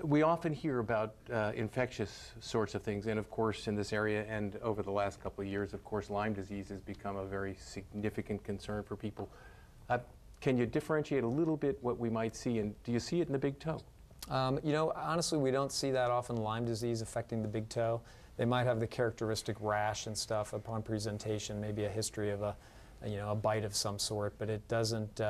We often hear about infectious sorts of things, and of course in this area and over the last couple of years, of course, Lyme disease has become a very significant concern for people. Can you differentiate a little bit what we might see, and do you see it in the big toe? You know, honestly, we don't see that often Lyme disease affecting the big toe. They might have the characteristic rash and stuff upon presentation, maybe a history of a bite of some sort, but it doesn't,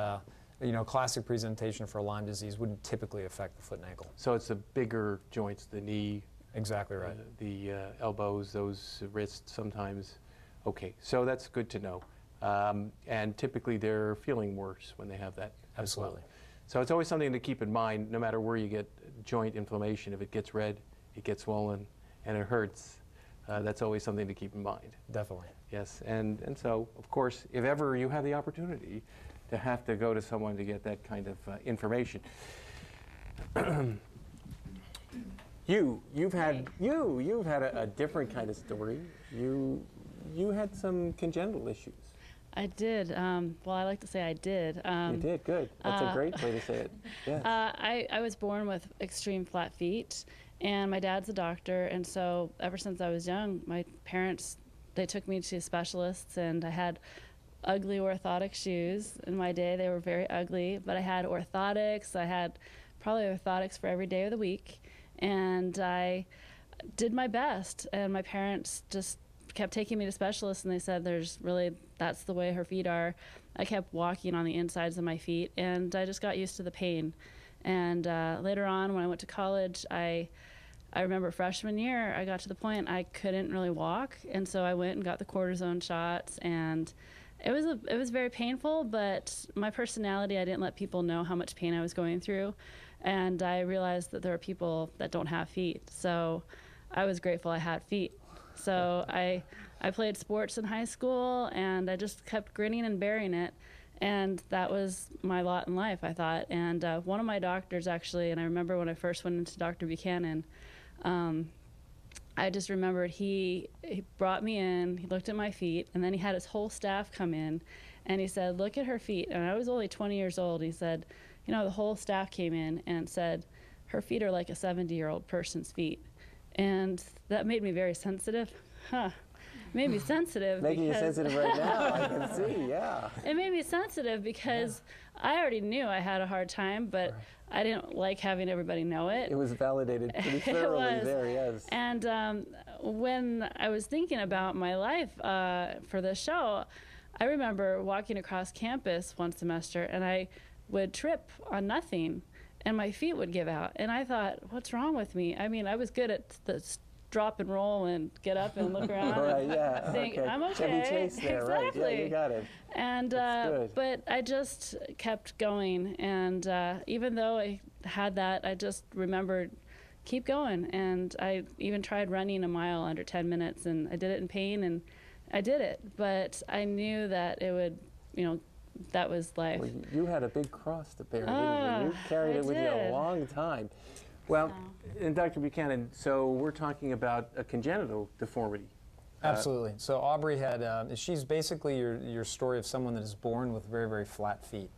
classic presentation for Lyme disease wouldn't typically affect the foot and ankle. So it's the bigger joints, the knee. Exactly right. The elbows, those wrists sometimes. Okay, so that's good to know. And typically they're feeling worse when they have that. Absolutely. As well. So it's always something to keep in mind, no matter where you get joint inflammation. If it gets red, it gets swollen, and it hurts, that's always something to keep in mind. Definitely. Yes, and so, of course, if ever you have the opportunity to have to go to someone to get that kind of information. You've had a different kind of story. You had some congenital issues. I did. Well, I like to say I did. You did, good. That's a great way to say it. Yes. I was born with extreme flat feet, and my dad's a doctor, and so ever since I was young, my parents, they took me to specialists, and I had ugly orthotic shoes. In my day, they were very ugly, but I had orthotics. I had probably orthotics for every day of the week, and I did my best, and my parents just kept taking me to specialists, and they said that's the way her feet are. I kept walking on the insides of my feet, and I just got used to the pain. And later on, when I went to college, I remember freshman year, I got to the point I couldn't really walk, and so I went and got the cortisone shots, and it was very painful, but my personality, I didn't let people know how much pain I was going through, and I realized that there are people that don't have feet, so I was grateful I had feet. So I played sports in high school, and I just kept grinning and bearing it, and that was my lot in life, I thought. And one of my doctors, actually, and I remember when I first went into Dr. Buchanan, I just remembered he brought me in, he looked at my feet, and then he had his whole staff come in, and he said, look at her feet. And I was only 20 years old. He said, the whole staff came in and said, her feet are like a 70-year-old person's feet. And that made me very sensitive. Made me sensitive. Making you sensitive right now, I can see, yeah. It made me sensitive because I already knew I had a hard time, but I didn't like having everybody know it. It was validated pretty thoroughly there, yes. And when I was thinking about my life for this show, I remember walking across campus one semester, and I would trip on nothing, and my feet would give out. And I thought, what's wrong with me? I mean, I was good at the drop and roll and get up and look around right, yeah, and think, okay. I'm okay. Chevy Chase there, exactly. Right, yeah, you got it. And but I just kept going, and even though I had that, I just remembered, keep going. And I even tried running a mile under 10 minutes, and I did it in pain, and I did it. But I knew that it would, that was life. Well, you had a big cross to bear, didn't you? You carried it with you a long time. Well, and Dr. Buchanan, so we're talking about a congenital deformity. Absolutely. So Aubrey had, she's basically your story of someone that is born with very, very flat feet.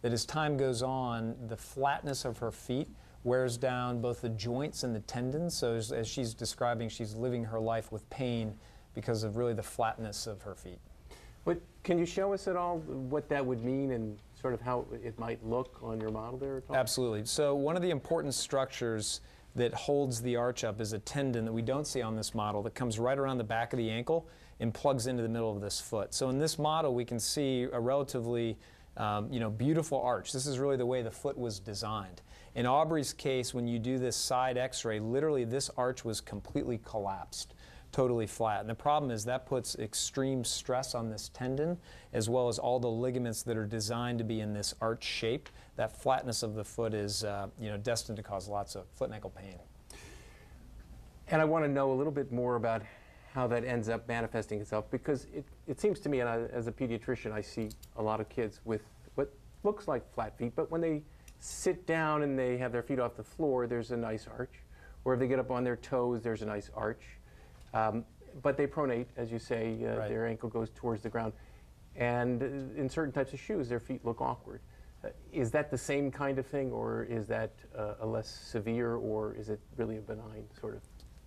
That as time goes on, the flatness of her feet wears down both the joints and the tendons. So as she's describing, she's living her life with pain because of really the flatness of her feet. Can you show us at all what that would mean and sort of how it might look on your model there at all? Absolutely. So one of the important structures that holds the arch up is a tendon that we don't see on this model that comes right around the back of the ankle and plugs into the middle of this foot. So in this model, we can see a relatively beautiful arch. This is really the way the foot was designed. In Aubrey's case, when you do this side x-ray, literally this arch was completely collapsed, totally flat. And the problem is that puts extreme stress on this tendon, as well as all the ligaments that are designed to be in this arch shape. That flatness of the foot is destined to cause lots of foot and ankle pain. And I want to know a little bit more about how that ends up manifesting itself, because it seems to me, and as a pediatrician, I see a lot of kids with what looks like flat feet, but when they sit down and they have their feet off the floor, there's a nice arch. Or if they get up on their toes, there's a nice arch. But they pronate, as you say, right. Their ankle goes towards the ground. And in certain types of shoes, their feet look awkward. Is that the same kind of thing, or is that a less severe, or is it really a benign sort of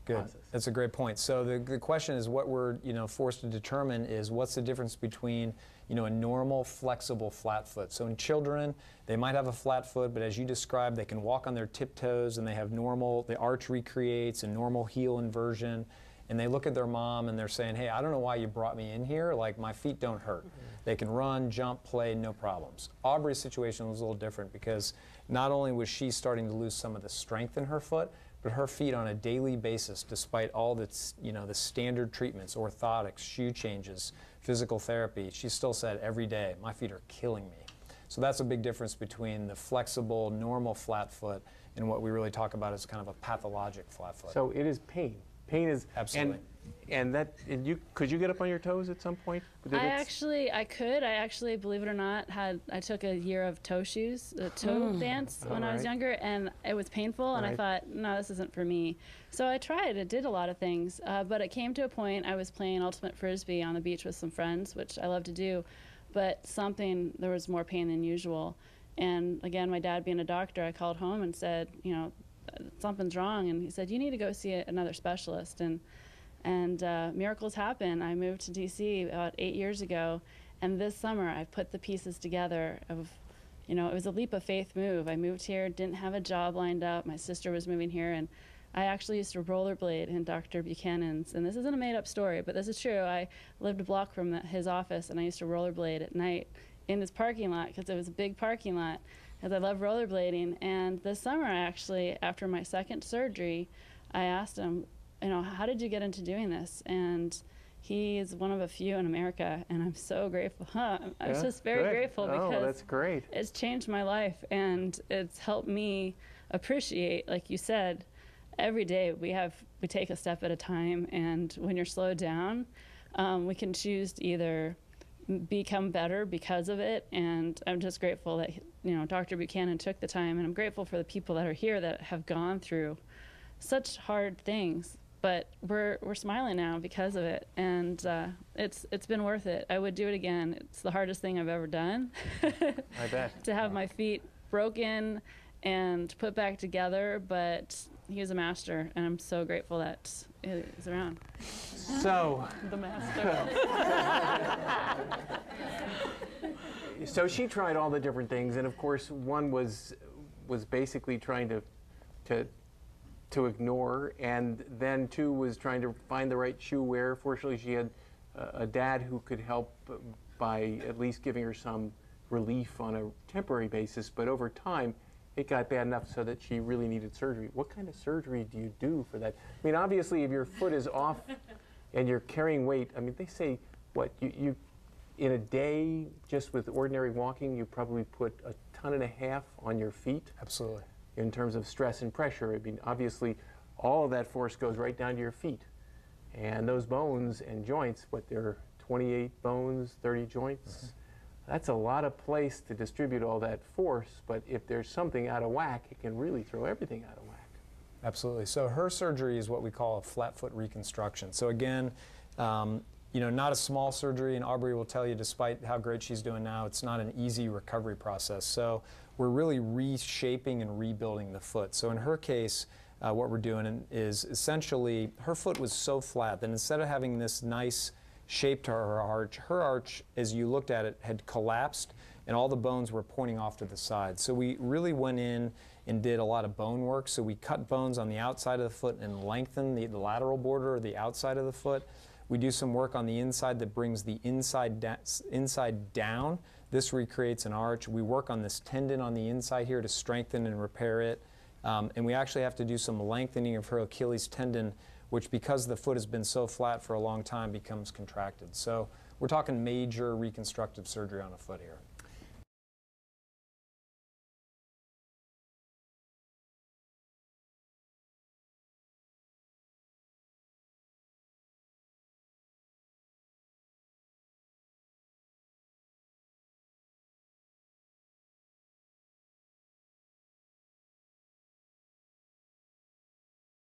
process? That's a great point. So the question is, what we're forced to determine is what's the difference between a normal flexible flat foot. So in children, they might have a flat foot, but as you described, they can walk on their tiptoes and they have the arch recreates and normal heel inversion. And they look at their mom and they're saying, hey, I don't know why you brought me in here. Like, my feet don't hurt. They can run, jump, play, no problems. Aubrey's situation was a little different because not only was she starting to lose some of the strength in her foot, but her feet on a daily basis, despite all the standard treatments, orthotics, shoe changes, physical therapy, she still said every day, my feet are killing me. So that's a big difference between the flexible, normal flat foot and what we really talk about as kind of a pathologic flat foot. So it is pain. Pain is absolutely. And could you get up on your toes at some point? I could, believe it or not, I took a year of toe shoes, toe dance when I was younger, and it was painful, and I thought, no, this isn't for me. So I tried. It did a lot of things, but it came to a point. I was playing ultimate frisbee on the beach with some friends, which I love to do, but there was more pain than usual. And again, my dad being a doctor, I called home and said, something's wrong, and he said, you need to go see another specialist. And miracles happen. I moved to DC about 8 years ago, and this summer I put the pieces together of, it was a leap of faith move. I moved here, didn't have a job lined up. My sister was moving here, and I actually used to rollerblade in Dr. Buchanan's, and this isn't a made-up story, but this is true. I lived a block from his office, and I used to rollerblade at night in his parking lot because it was a big parking lot, because I love rollerblading. And this summer, after my second surgery, I asked him, how did you get into doing this? And he is one of a few in America, and I'm so grateful. I'm just very grateful because that's great. It's changed my life, and it's helped me appreciate, like you said, every day we take a step at a time, and when you're slowed down, we can choose to either become better because of it. And I'm just grateful that Dr. Buchanan took the time, and I'm grateful for the people that are here that have gone through such hard things, but we're smiling now because of it, and it's been worth it. I would do it again. It's the hardest thing I've ever done. I bet. To have my feet broken and put back together, but he was a master, and I'm so grateful that he's around. So the master. So she tried all the different things, and of course one was basically trying to ignore, and then two was trying to find the right shoe wear. Fortunately, she had a dad who could help by at least giving her some relief on a temporary basis, but over time it got bad enough so that she really needed surgery. What kind of surgery do you do for that? I mean, obviously if your foot is off and you're carrying weight, I mean, they say, what, you in a day, just with ordinary walking, you probably put 1.5 tons on your feet. Absolutely. In terms of stress and pressure. I mean, obviously, all of that force goes right down to your feet. And those bones and joints, there are 28 bones, 30 joints. That's a lot of place to distribute all that force, but if there's something out of whack, it can really throw everything out of whack. Absolutely. So her surgery is what we call a flat foot reconstruction. So again, not a small surgery, and Aubrey will tell you, despite how great she's doing now, it's not an easy recovery process. So we're really reshaping and rebuilding the foot. So in her case, what we're doing is essentially, her foot was so flat that instead of having this nice shape to her arch, as you looked at it, had collapsed, and all the bones were pointing off to the side. So we really went in and did a lot of bone work. So we cut bones on the outside of the foot and lengthened the lateral border or the outside of the foot. We do some work on the inside that brings the inside down. This recreates an arch. We work on this tendon on the inside here to strengthen and repair it. And we actually have to do some lengthening of her Achilles tendon, which, because the foot has been so flat for a long time, becomes contracted. So we're talking major reconstructive surgery on a foot here.